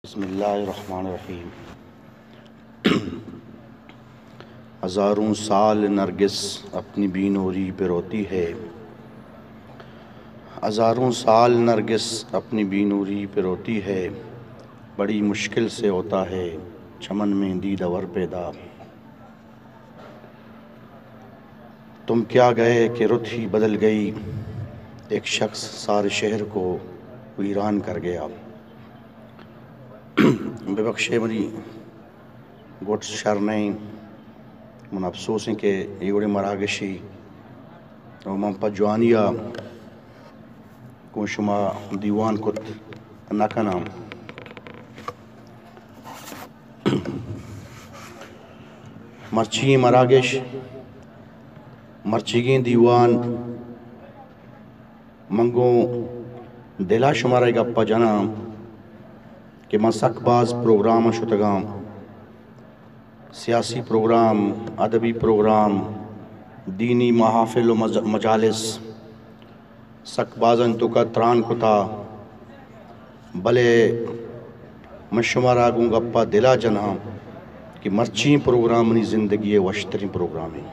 بسم اللہ الرحمن الرحیم۔ ہزاروں سال نرگس اپنی بی نوری پہ روتی ہے، ہزاروں سال نرگس اپنی بی نوری پہ روتی ہے، بڑی مشکل سے ہوتا ہے چمن میں دیدور پیدا۔ تم کیا گئے کہ رت ہی بدل گئی، ایک شخص سارے شہر کو ویران کر گیا۔ بے بخشے منی گوٹ شرنیں من افسوس ہیں کہ ایوڑے مراگشی اور من پا جوانیا کو شما دیوان کت نکنام۔ مرچی مراگش مرچیگیں دیوان منگوں دلا شمارے گا جنام کہ من سک باز پروگرام شتگام، سیاسی پروگرام، ادبی پروگرام، دینی محافل و مجالس سک بازن تو کا تران کتا، بلے من شمارا گوں گپا دلا جنام کہ مرچی پروگرام منی زندگی وشتری پروگرام ہے۔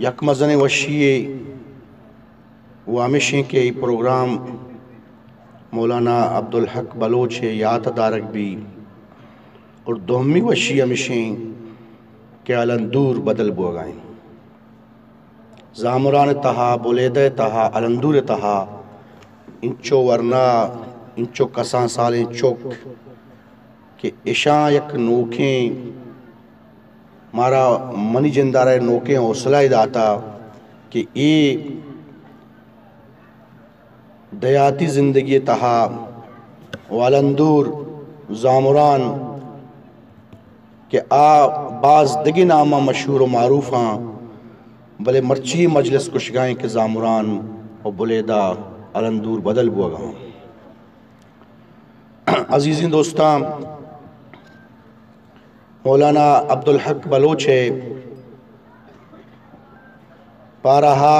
یک مزن وشیئے وامشیں کہ ای پروگرام مولانا عبدالحق بلوچ یاد دارک بھی، اور دومی وشی ہمشیں کہ علندور بدل بوگائیں، زامران تہا بولیدہ تہا علندور تہا انچو ورنہ انچو کسان سالیں چوک کہ اشاں یک نوکیں مارا منی جندارہ نوکیں حوصلہ داتا کہ ای دیاتی زندگی تہا والندور زامران کہ بعض دگی نامہ مشہور و معروف ہاں، بلے مرچی مجلس کشگائیں کہ زامران و بلیدہ علندور بدل بوگا۔ عزیزین دوستان، مولانا عبدالحق بلوچ پارہا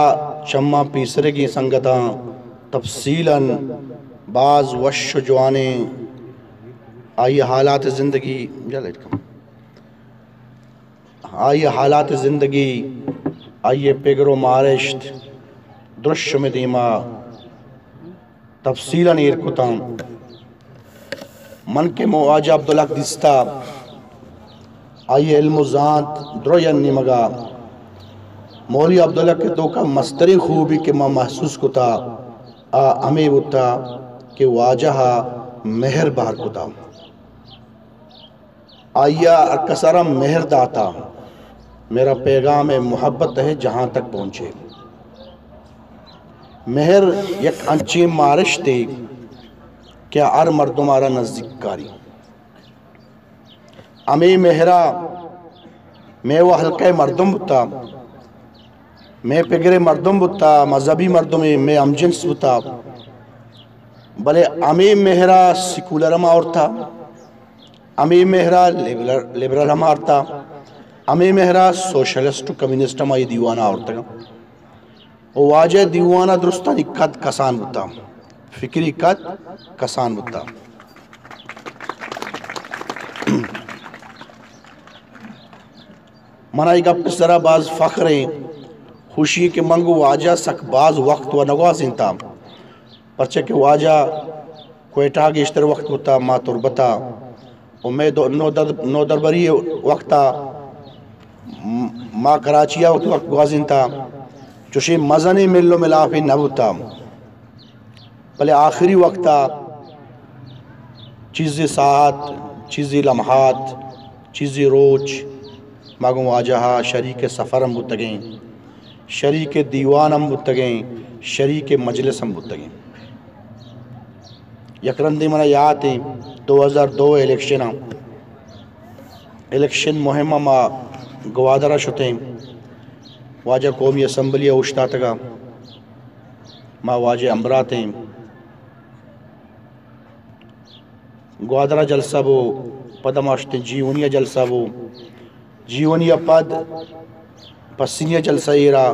چمہ پیسرگی سنگتاں تفصیلاً بعض وش جوانے آئی حالات زندگی آئیے پیگر و مارشت درش میں دیما تفصیلاً ایرکتاں من کے مواجہ عبدالحق دستا آئیے علم و ذات دروین مگا مولی عبدالحق کے تو کا مستری خوبی کہ میں محسوس کتا ہمیں ہوتا کہ واجہ مہر بہر کتا، آئیا اکسرہ مہر داتا، میرا پیغام محبت ہے جہاں تک پہنچے۔ مہر یک انچی مارش تے کیا ار مردمارا نزدیک کاری، ہمیں مہرہ میں وہ حلقہ مردم بتا، میں پگرے مردم بتا، مذہبی مردم میں امجنس بتا، بلے ہمیں مہرہ سیکولر ہم آورتا، ہمیں مہرہ لیبرل ہم آورتا، ہمیں مہرہ سوشلسٹ کمیونسٹ ہم آئی دیوانا آورتا گا، واجہ دیوانا درستانی قد کسان بتا، فکری قد کسان بتا۔ منائی گا پسرہ باز فخریں خوشی کے منگو واجہ سک باز وقت و نگوازیں تا، پرچہ کہ واجہ کوئٹا گیشتر وقت ہوتا ما تربتا، اور میں نو دربری وقتا ما کراچیا وقت گوازیں تا، چوشی مزنی ملو ملافی نبوتا، بلے آخری وقتا چیزی ساعت، چیزی لمحات، چیزی روچ ماگوں واجہا شریک سفر ہم بتگیں، شریک دیوان ہم بتگیں، شریک مجلس ہم بتگیں۔ یکرندی منہ یاد ہیں 2002 الیکشن مہمہ ما گوادرہ شتیں، واجہ قومی اسمبلی اوشتاتگا ما واجہ امبراتیں، گوادرہ جلسہ بو پدماشتیں جیونیہ جلسہ بو، جیونیہ پد پسینیہ جلسہ ایرا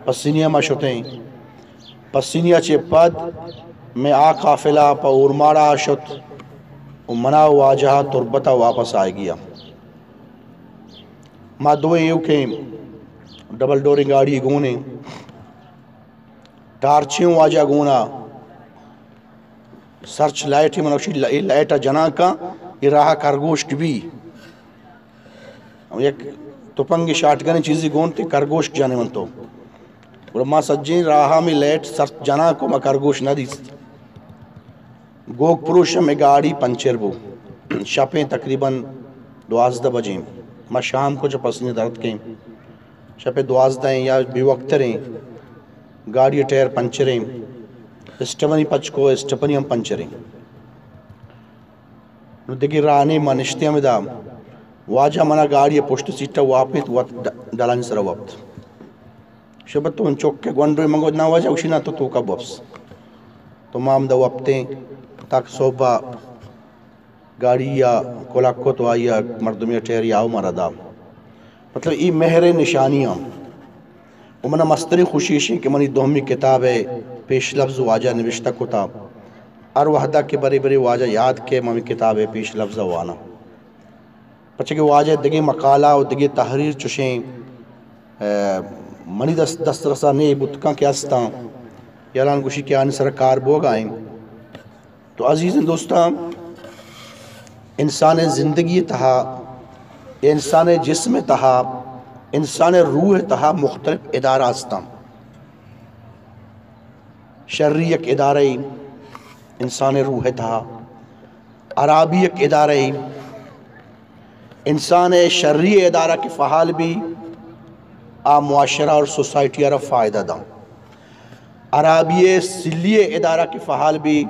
پسینیا ما شتیں پسینیا چے پد میں آ قافلہ پا اورماڑا شت و منا واجہ تربتا واپس آئے گیا ما دوئے یوں کہ ڈبل ڈوری گاڑی گونے ٹارچیوں واجہ گونا سرچ لائٹ ہی منوشی لائٹا جنا کا یہ راہ کرگوشت بھی ایک تپنگی شاٹ گنے چیزی گونتے کرگوشت جانے من تو اور ما سجین راہا میں لائٹ سرچ جنا کو ما کرگوشت نہ دیست گوگ پروش میں گاڑی پنچر بو شاپیں تقریباً 12 بجیں ما شام کو جو پسینے درد کہیں شاپیں 12 ہیں یا بھی وقت رہیں گاڑی ٹیر پنچریں اسٹپنی پچ کو اسٹپنی ہم پنچریں نو دیکھی رانے ما نشتے ہمیں دا واجہ منا گاڑی پوشت سیٹا واپت وقت ڈالانی سر وقت شبت تو ان چوک کے گونڈوی منگو نا واجہ اُشینا تو کا بوپس تو مام دا وقتیں تاک صوبہ گاڑی یا کولاکو تو آئی مردمی ٹیر یا مارا دا مطلب ای مہر نشانیاں ومنا مستری خوشیشی کہ منی دوہمی کتاب ہے پیش لفظ واجہ نوشتہ کتا ار وحدہ کے بری بری واجہ یاد کے ممی کتاب ہے پیش لفظ وانا پچھے کہ واجہ دگی مقالہ و دگی تحریر چشیں منی دست رسا نئے بتکاں کے استاں یالان گوشی کے آنے سرکار بوگ آئیں تو عزیز دوستان انسان زندگی تہا انسان جسم تہا انسان روح تہا مختلف ادارہ استان شرعی ایک ادارہ انسان روح تہا عرابی ایک ادارہ انسان شرعی ادارہ کی فعال بھی معاشرہ اور سوسائٹی را فائدہ دا عرابی سلی ادارہ کی فعال بھی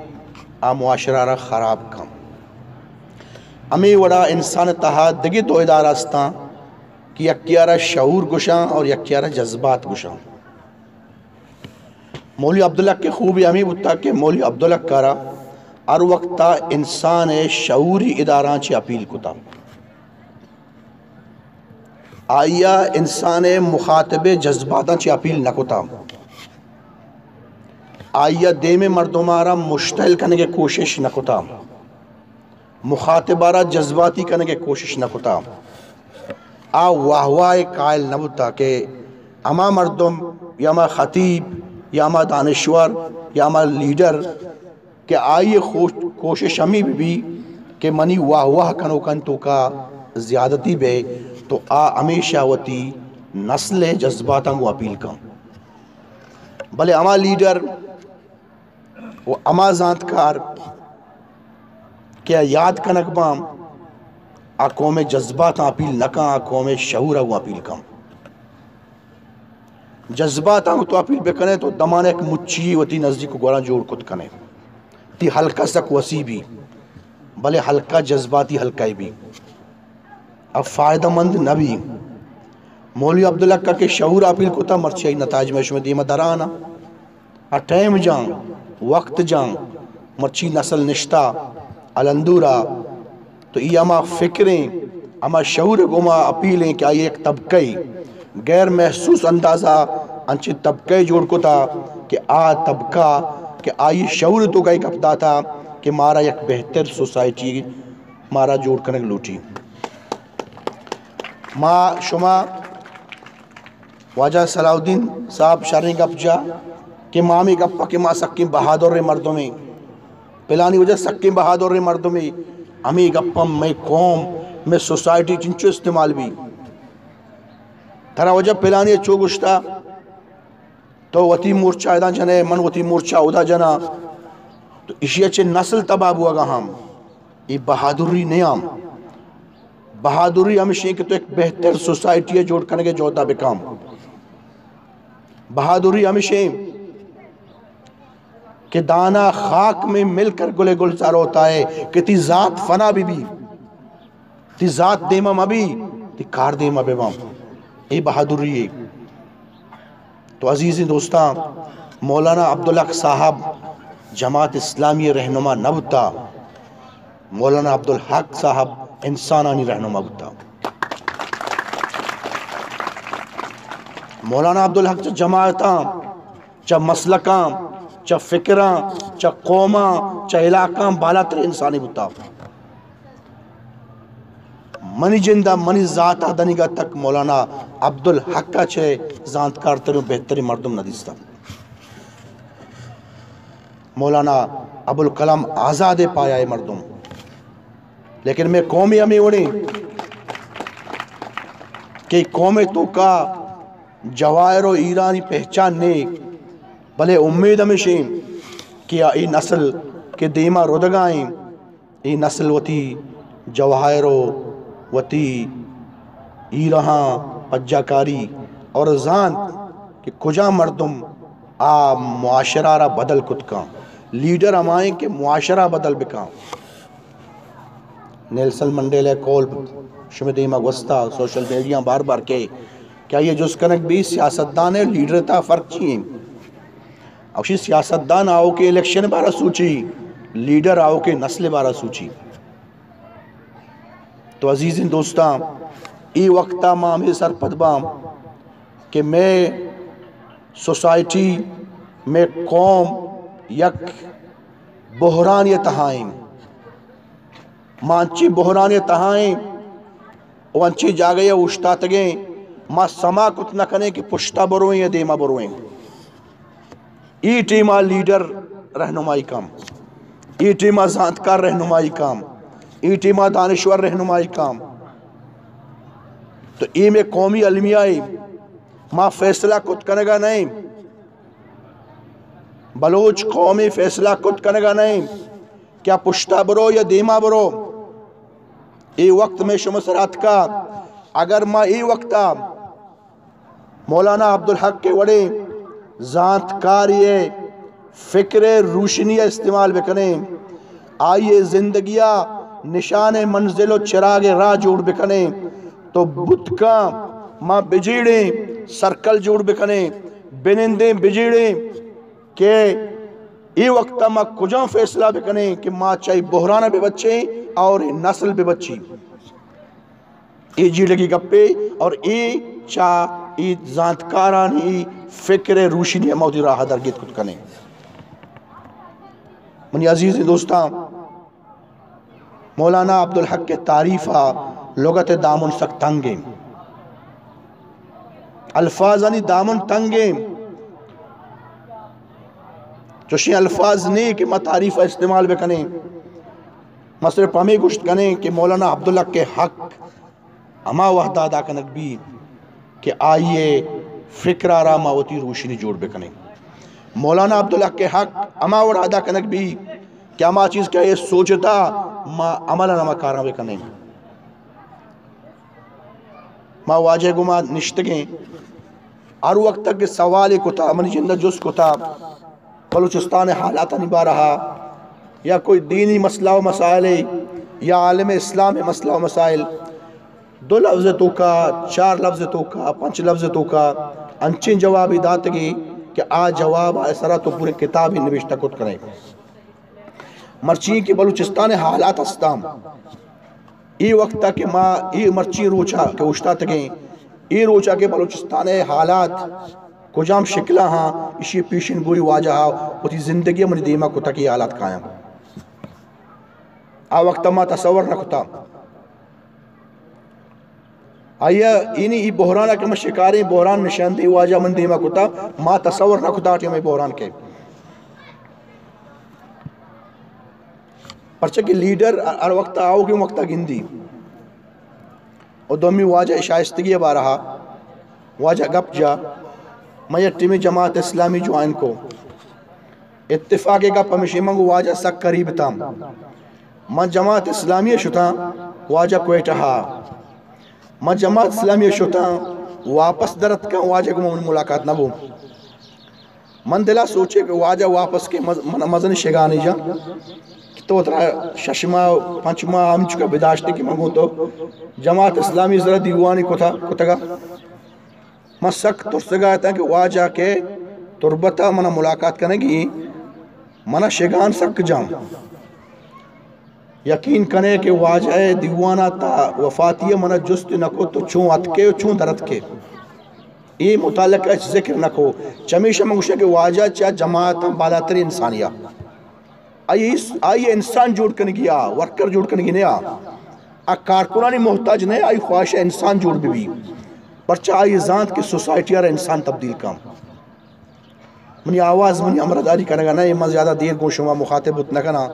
معاشرہ را خراب کم ہمیں وڑا انسان تہا دگی دو ادارہ استان کہ یکیارہ شعور گشاں اور یکیارہ جذبات گشاں مولی عبداللہ کے خوبی ہمیں بتا کہ مولی عبداللہ کارا ار وقتا انسان شعوری اداران چی اپیل کتا آیا انسان مخاطب جذباتاں چی اپیل نکتا آیا دیم مردمارا مشتحل کرنے کے کوشش نکتا مخاطبارا جذباتی کرنے کے کوشش نکتا واہ قائل نبتا کہ اما مردم یا اما خطیب یا اما دانشور یا اما لیڈر کہ آئیے کوشش ہمیں بھی کہ منی واہ کنو کن تو کا زیادتی بے تو ہمیشہ وتی نسل جذباتاں کو اپیل کا بلے اما لیڈر وہ اما ذاتکار کیا یاد کنک بام قوم جذبات اپیل نکاں قوم شعور کو اپیل کم جذبات تو اپیل بکنے تو دمانے ایک مچی و تی نزدیک کو گوڑا جوڑ کت کنے تی حلقہ سک وسی بھی بلے حلقہ جذباتی حلقہ بھی اب فائدہ مند نبی مولی عبداللہ کا کہ شعور اپیل کتا مرچائی نتائج میں شمع دیمہ درانا ٹائم جان وقت جان مرچی نسل نشتہ الندورہ تو یہ اما فکریں اما شعور گما اپیلیں کہ آئی ایک طبقی غیر محسوس اندازہ انچہ طبقی جوڑ کو تھا کہ طبقہ کہ آئی شعور تو کا ایک اپدا تھا کہ مارا یک بہتر سوسائٹی مارا جوڑ کرنے لوٹی ما شما واجہ صلاح الدین صاحب شرعی گپ جا کہ مامی گپا کہ ماں سکیم بہادر مردوں میں پلانی وجہ سکیم بہادر مردوں میں ہمیں گپم میں قوم میں سوسائٹی چنچو استعمال بھی تھرا وجہ پلانی چو گشتا تو وطی مورچہ ایدان جنے من وطی مورچہ اودا جنا تو اسی اچھے نسل تباب ہوا گا ہم یہ بہادری نیام بہادری ہمیشہ کہ تو ایک بہتر سوسائٹی جوڑ کرنے کے جوتا بکام بہادری ہمیشہ کہ دانا خاک میں مل کر گلے گلزار ہوتا ہے کہ تی ذات فنا بھی تی ذات دیمہ مبی تی کار دیمہ بے بام یہ بہادری ہے تو عزیزی دوستان مولانا عبدالحق صاحب جماعت اسلامی رہنما نبتا مولانا عبدالحق صاحب انسانانی رہنما بتا مولانا عبدالحق چا جماعتاں چا مسلکاں چا فکراں چا قوماں چا علاقاں بالا تر انسانی بتا منی جندہ منی ذاتہ دنگا تک مولانا عبدالحق کا چھے زانتکار تر بہتری مردم ندیستا مولانا ابوالکلام آزاد پایا ہے مردم لیکن میں قومی ہمیں اڑیں کہ قوم تو کا جواہر و ایرانی پہچان نہیں بلے امید ہمیشیں کہ ای نسل کے دیمہ ردگائیں ای نسل وتی جواہر وتی ایرہاں پجاکاری اور زان کہ کجا مردم معاشرہ را بدل کتکاں لیڈر ہمائیں کہ معاشرہ بدل بکاں نیلسن منڈیلے کول شمدیمہ گوستا سوشل میڈیا بار بار کے کیا یہ جس کنک بھی سیاستدان ہے لیڈر تا فرق چیئیں اوشی سیاستدان آؤ کے الیکشن بارہ سوچی لیڈر آؤ کے نسل بارہ سوچی تو عزیزین دوستاں ای وقتا ماں میں سر پدبام کہ میں سوسائٹی میں قوم یک بحرانی تہائیں مانچی بحرانی تہائیں وانچی جاگئے اشتاتگیں ماں سما کت نہ کنے کہ پشتا بروئیں یا دیما بروئیں ای ٹیمہ لیڈر رہنمائی کام ای ٹیمہ زانتکار رہنمائی کام ای ٹیمہ دانشور رہنمائی کام تو ای میں قومی علمیائی ماں فیصلہ کت کنگا نہیں بلوچ قومی فیصلہ کت کنگا نہیں کیا پشتا برو یا دیما برو ای وقت میں شمسرات کا اگر ماں ای وقتا مولانا عبدالحق کے وڑے زانتکاری فکر روشنی استعمال بکنے آئیے زندگیہ نشان منزل و چراغ راہ جوڑ بکنے تو بدکاں ماں بجیڑیں سرکل جوڑ بکنے بنندیں بجیڑیں کہ ای وقتا ماں کجاں فیصلہ بکنے کہ ماں چاہی بحرانہ بے بچے اور نسل بے بچی ای جیڑگی گپے اور ای چاہ ای زانتکاران ای فکر روشنی موتی راہ درگیت کت کنے منی عزیز دوستاں مولانا عبدالحق کے تعریفہ لغت دامن سک تنگیں الفاظانی دامن تنگیں چوشی الفاظ نہیں کہ میں تعریفہ استعمال بکنے مصر پامی گشت کنے کہ مولانا عبدالحق کے حق اما وحدہ ادا کنک بھی کہ آئیے فکر آرہ ماوتی روشنی جوڑ بکنے مولانا عبدالحق کے حق اما وحدہ ادا کنک بھی کہ اما چیز کیا یہ سوچتا ما عملہ نما کارا بکنے ما واجہ گما نشتگیں ہر وقت تک سوالی کتا منی جندہ جس کتا بلوچستان حالات نبا رہا یا کوئی دینی مسئلہ و مسائل یا عالم اسلام مسئلہ و مسائل 2 لفظ تو کا 4 لفظ تو کا 5 لفظ تو کا انچین جوابی داتگی کہ آ جواب ایسرا تو پورے کتاب ہی نوشتہ کت کریں مرچی کی بلوچستان حالات استام ای وقت تک ما ای مرچی روچا کہ اشتا تگیں ای روچا کہ بلوچستان حالات کجام شکلہ ہاں اسی پیشن گوئی واجہ ہاں وہ زندگی منی دیمہ کو تکی حالات قائم آ وقت ما تصور رکھتا آیا اینی ای بحرانہ کہ میں شکاریں بحران نشان دی واجہ من دیمہ کو تا ما تصور رکھتا کہ میں بحران کے پرچہ کہ لیڈر ہر وقت آؤ کہ وقت گندی اور دومی واجہ شائستگی بارہا واجہ گپ جا میں ٹیمی جماعت اسلامی جوائن کو اتفاقی کا پمیشی منگو واجہ سک قریب تام میں جماعت اسلامی شتا واجہ کوئٹہا میں جماعت اسلامی شتا واپس درد کا واجہ کو من ملاقات نہ بو من دلہ سوچے کہ واجہ واپس کے مزن شگانی جا تو اترا ششمہ پنچمہ ہم چکا بداشتے کی منگو تو جماعت اسلامی ذرا دیوانی کتگا میں سک ترسگا ہے کہ واجہ کے تربتہ منہ ملاقات کرنے گی منہ شگان سک جام یقین کرنے کہ واجہ دیوانا تا وفاتیہ منہ جست نکو تو چون اتکے چون درد کے یہ متعلقہ ذکر نہ کو چمیشہ منگوشہ کے واجہ چاہ جماعت ہم بالاتری انسانیہ آئیے انسان جوڑ کرنے گیا ورکر جوڑ کرنے گیا کارکنانی محتاج نہیں آئی خواہش انسان جوڑ بھی پرچہ آئی ذات کی سوسائٹی اور انسان تبدیل کام منی آواز منی امرداری کرنے گا نہیں میں زیادہ دیر گوشوں میں مخاطب اتنا کنا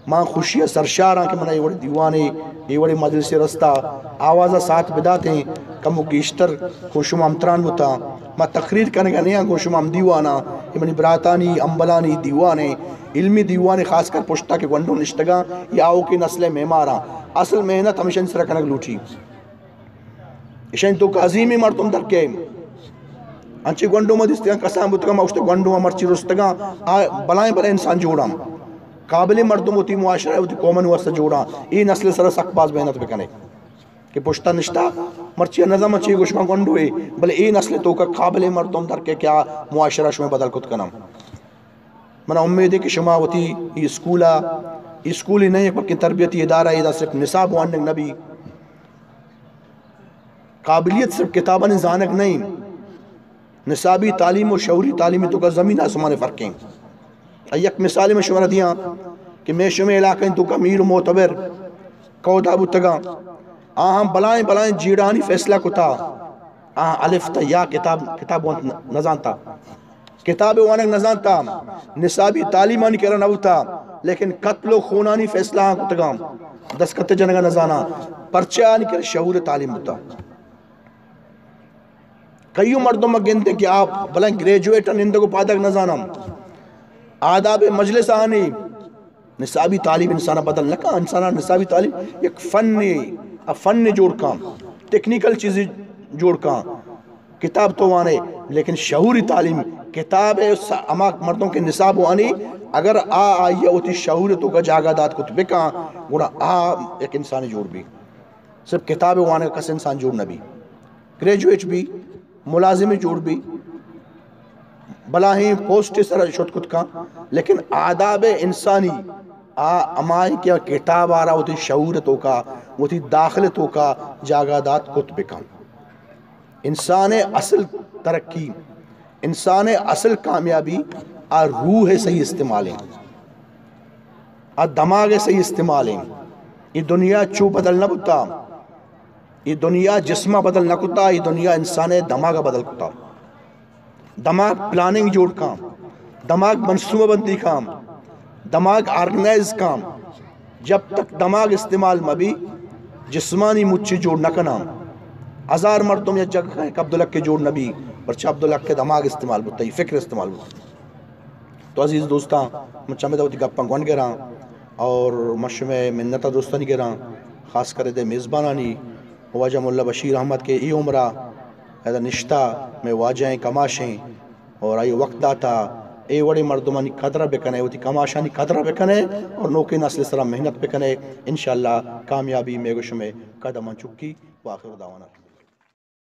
ماں خوشی سرشار آن کہ منہ یہ وڑی دیوانے یہ وڑی مجلس رستہ آوازہ ساتھ بداتے ہیں کم گیشتر خوشوں میں امتران بتا میں تقریر کرنے گا نہیں خوشوں میں دیوانا یہ منی براتانی امبلانی دیوانے علمی دیوانے خاص کر پشتا کے گنڈوں نشتگاں یا آؤ کی نسل میماراں اصل محنت ہمیشہ ان سرہ کنگ لوٹی اشان تو عظیمی مردم در کے انچی گنڈوں میں دستگاں کسان بتگاں میں اشتے گنڈوں میں مرچی رستگاں بلائیں بلائیں انسان جوڑاں قابل مردم ہوتی معاشرہ ہوتی کومن واسطہ جوڑاں ای نسل سر سک باز محنت بکنے کہ پشتا نشتا مرچی نظام اچھی گوشماں گنڈوں ہے بلے ای نسل تو کا قابل مردم در کے کیا معاشرہ شمیں بدل کت کنم منہ امید ہے کہ شما ہوتی اسکولی نہیں بلکہ تربیتی ادارہ ہے صرف نصاب واننگ نبی قابلیت صرف کتابہ نزانک نہیں نصابی تعلیم و شعوری تعلیمی تو کا زمین آسمان فرقیں یک مثالی میں شمارہ دیا کہ میں شمع علاقہ تو کا میر و معتبر کودا بتگا ہم بلائیں بلائیں جیڑانی فیصلہ کتا الف تا یا کتاب نزانتا کتاب وانک نزانتا نصابی تعلیمانی کرنا نبوتا لیکن قتل و خونانی فیصلہ کتگا دستکت جنگا نزانا پرچانی کر شعور تعلیم ہوتا کئیوں مردوں میں گنتے کہ آپ بلائیں گریجویٹ اندگو پادک نزانم آداب مجلس آنی نصابی تعلیم انسانہ بدل نکا انسانہ نصابی تعلیم ایک فن جوڑ کام ٹیکنیکل چیزی جوڑ کام کتاب تو آنے لیکن شعوری تعلیم کتاب اما مردوں کے نصاب آنی اگر آئیے ہوتی شعور تو کا جاگادات کتبے کہاں گوڑا ایک انسانی جوڑ بھی صرف کتاب آنے کس انسان جوڑ نبی گریجویٹ بھی ملازمی جوڑ بھی بلاہیں پوسٹ سر شد کت کا لیکن آداب انسانی امائی کیا کتاب آ رہا ہوتی شعورتوں کا ہوتی داخلتوں کا جاگادات کتب کا انسان اصل ترقی انسان اصل کامیابی روح صحیح استعمالیں دماغ صحیح استعمالیں یہ دنیا چو بدل نہ بتا یہ دنیا جسمہ بدل نہ کتا یہ دنیا انسان دماغ بدل کتا دماغ پلاننگ جوڑ کام دماغ منصوبہ بندی کام دماغ آرگنائز کام جب تک دماغ استعمال مبی جسمانی مچھی جوڑ نہ کنام ہزار مردوں یا جگہ ہیں کہ عبداللہ کے جوڑ نبی پرچہ عبداللہ کے دماغ استعمال بتا ہی فکر استعمال بتا تو عزیز دوستاں مچہ میں دوتی گپاں گون گے رہاں اور مشہ میں منتہ دوستانی گے رہاں خاص کرے دے میزبانانی واجہ مولا بشیر احمد کے ای عمرہ ایدہ نشتہ میں واجہیں کماشیں اور آئی وقت داتا اے وڑے مردمانی قدرہ بکنے ہوتی کماشانی قدرہ بکنے اور نوکے نسل سرہ محنت بکنے انشاءاللہ کامیابی میں گوش میں قدمان چکی وآخر دعوانا